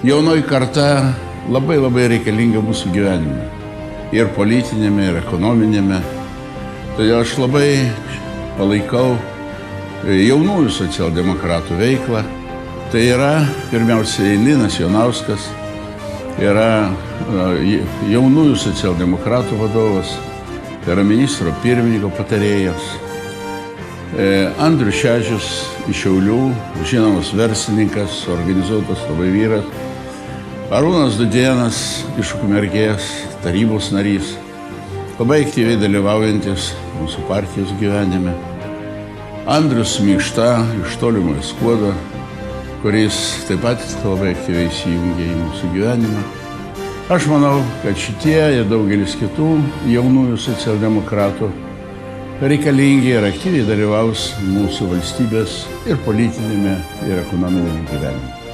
Jaunoji karta labai reikalinga mūsų gyvenime. Ir politinėme, ir ekonominėme. Todėl aš labai palaikau jaunųjų socialdemokratų veiklą. Tai yra, pirmiausiai, Linas Jonauskas, yra jaunųjų socialdemokratų vadovas, tai yra ministro pirmininko patarėjas. Andrius Šedžius iš Šiaulių, žinomas verslininkas, organizuotas labai vyras. Arūnas Dudėnas iš Ukmergės, tarybos narys, labai aktyviai dalyvaujantis mūsų partijos gyvenime. Andrius Mikšta iš Tolimojo Skuodo, kuris taip pat labai aktyviai įsijungė į mūsų gyvenimą. Aš manau, kad šitie ir daugelis kitų jaunųjų socialdemokratų reikalingi ir aktyviai dalyvaus mūsų valstybės ir politinėme, ir ekonominėme gyvenime.